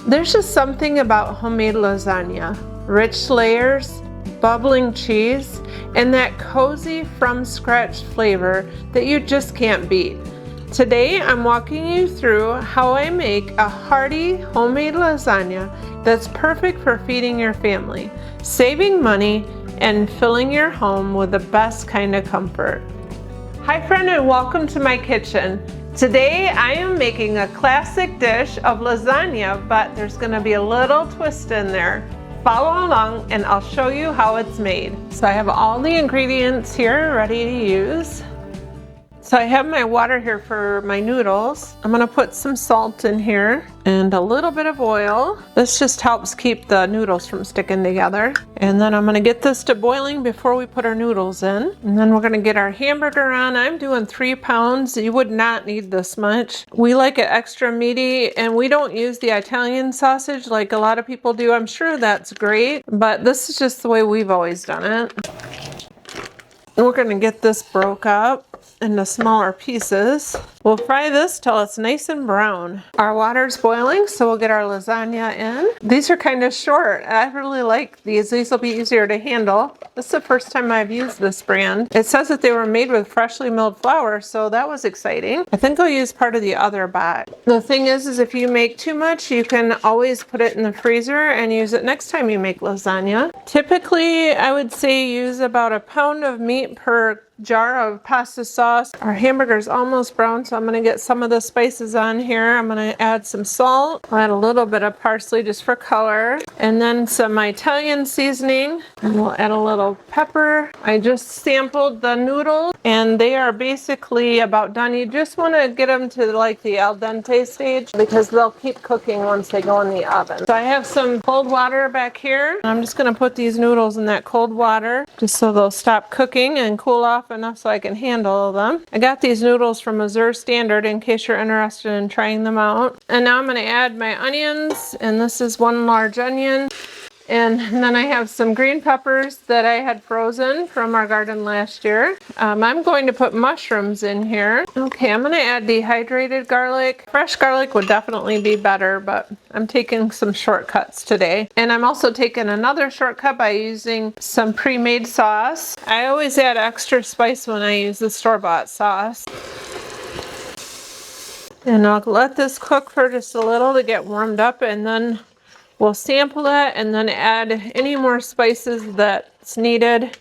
There's just something about homemade lasagna. Rich layers, bubbling cheese, and that cozy from scratch flavor that you just can't beat. Today I'm walking you through how I make a hearty homemade lasagna that's perfect for feeding your family, saving money, and filling your home with the best kind of comfort. Hi friend, and welcome to my kitchen. Today I am making a classic dish of lasagna, but there's going to be a little twist in there. Follow along and I'll show you how it's made. So I have all the ingredients here ready to use. So I have my water here for my noodles. I'm gonna put some salt in here and a little bit of oil. This just helps keep the noodles from sticking together. And then I'm gonna get this to boiling before we put our noodles in. And then we're gonna get our hamburger on. I'm doing 3 pounds. You would not need this much. We like it extra meaty, and we don't use the Italian sausage like a lot of people do. I'm sure that's great, but this is just the way we've always done it. And we're gonna get this broke up into smaller pieces. We'll fry this till it's nice and brown. Our water's boiling, so we'll get our lasagna in. These are kind of short. I really like these. These will be easier to handle. This is the first time I've used this brand. It says that they were made with freshly milled flour, so that was exciting. I think I'll use part of the other bat. The thing is if you make too much, you can always put it in the freezer and use it next time you make lasagna. Typically, I would say use about a pound of meat per jar of pasta sauce. Our hamburger's almost brown, so I'm gonna get some of the spices on here. I'm gonna add some salt. I'll add a little bit of parsley just for color, and then some Italian seasoning, and we'll add a little pepper. I just sampled the noodles and they are basically about done. You just want to get them to like the al dente stage because they'll keep cooking once they go in the oven. So I have some cold water back here. I'm just going to put these noodles in that cold water just so they'll stop cooking and cool off enough so I can handle them. I got these noodles from Missouri Standard in case you're interested in trying them out. And now I'm going to add my onions, and this is 1 large onion. And then I have some green peppers that I had frozen from our garden last year. I'm going to put mushrooms in here. Okay, I'm going to add dehydrated garlic. Fresh garlic would definitely be better, but I'm taking some shortcuts today. And I'm also taking another shortcut by using some pre-made sauce. I always add extra spice when I use the store-bought sauce. And I'll let this cook for just a little to get warmed up, and then we'll sample that and then add any more spices that's needed.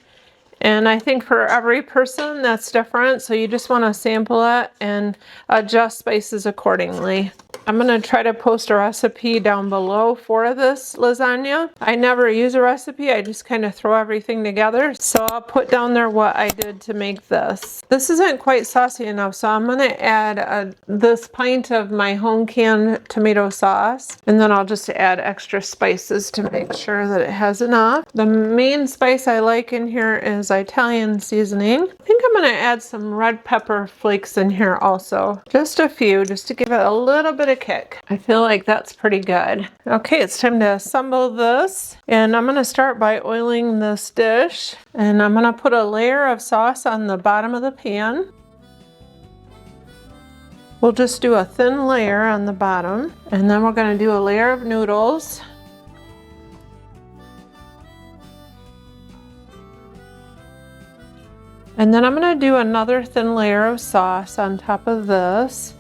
And I think for every person that's different, so you just want to sample it and adjust spices accordingly. I'm going to try to post a recipe down below for this lasagna. I never use a recipe, I just kind of throw everything together. So I'll put down there what I did to make this. This isn't quite saucy enough, so I'm going to add this pint of my home canned tomato sauce. And then I'll just add extra spices to make sure that it has enough. The main spice I like in here is Italian seasoning. I think I'm going to add some red pepper flakes in here also. Just a few, just to give it a little bit of kick. I feel like that's pretty good. Okay, it's time to assemble this. And I'm going to start by oiling this dish. And I'm going to put a layer of sauce on the bottom of the pan. We'll just do a thin layer on the bottom. And then we're going to do a layer of noodles. And then I'm going to do another thin layer of sauce on top of this.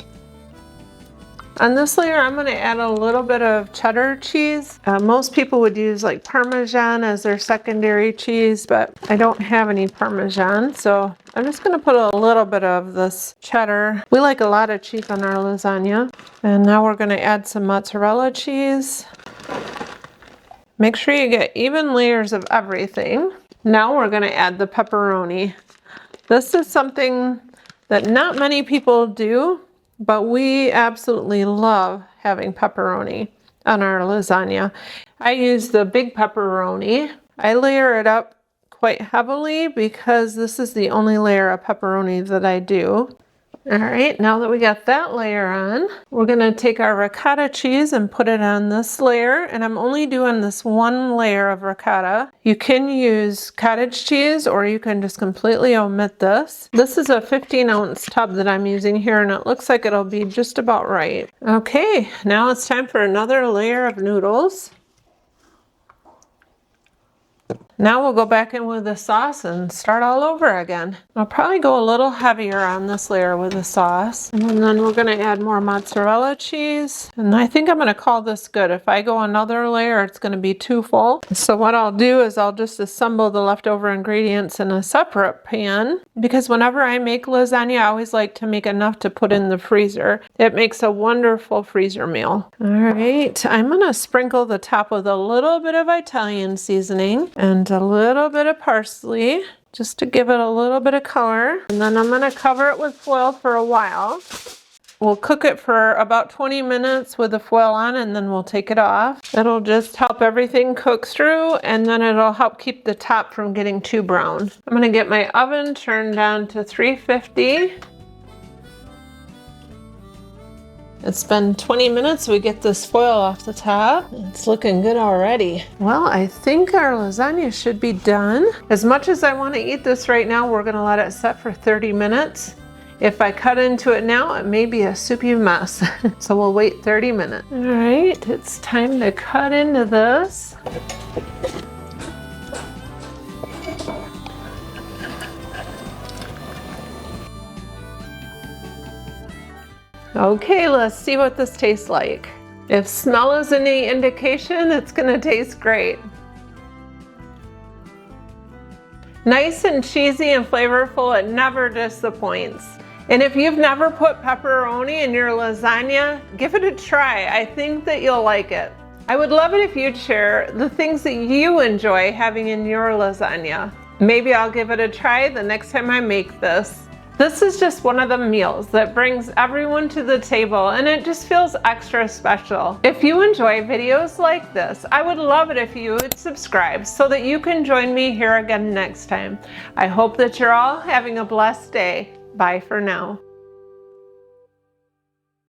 On this layer, I'm going to add a little bit of cheddar cheese. Most people would use like Parmesan as their secondary cheese, but I don't have any Parmesan, so I'm just going to put a little bit of this cheddar. We like a lot of cheese on our lasagna. And now we're going to add some mozzarella cheese. Make sure you get even layers of everything. Now we're going to add the pepperoni. This is something that not many people do, but we absolutely love having pepperoni on our lasagna. I use the big pepperoni. I layer it up quite heavily because this is the only layer of pepperoni that I do. All right, now that we got that layer on, we're gonna take our ricotta cheese and put it on this layer, and I'm only doing this one layer of ricotta. You can use cottage cheese or you can just completely omit this. This is a 15-ounce tub that I'm using here, and it looks like it'll be just about right. Okay, now it's time for another layer of noodles. Now we'll go back in with the sauce and start all over again. I'll probably go a little heavier on this layer with the sauce. And then we're gonna add more mozzarella cheese. And I think I'm gonna call this good. If I go another layer, it's gonna be too full. So what I'll do is I'll just assemble the leftover ingredients in a separate pan, because whenever I make lasagna, I always like to make enough to put in the freezer. It makes a wonderful freezer meal. All right, I'm gonna sprinkle the top with a little bit of Italian seasoning and a little bit of parsley just to give it a little bit of color. And then I'm gonna cover it with foil for a while. We'll cook it for about 20 minutes with the foil on, and then we'll take it off. It'll just help everything cook through, and then it'll help keep the top from getting too brown. I'm gonna get my oven turned down to 350. It's been 20 minutes, we get this foil off the top. It's looking good already. Well, I think our lasagna should be done. As much as I want to eat this right now, we're gonna let it set for 30 minutes. If I cut into it now, it may be a soupy mess. So we'll wait 30 minutes. All right, it's time to cut into this. Okay, let's see what this tastes like. If smell is any indication, it's gonna taste great. Nice and cheesy and flavorful, it never disappoints. And if you've never put pepperoni in your lasagna, give it a try. I think that you'll like it. I would love it if you'd share the things that you enjoy having in your lasagna. Maybe I'll give it a try the next time I make this. This is just one of the meals that brings everyone to the table, and it just feels extra special. If you enjoy videos like this, I would love it if you would subscribe so that you can join me here again next time. I hope that you're all having a blessed day. Bye for now.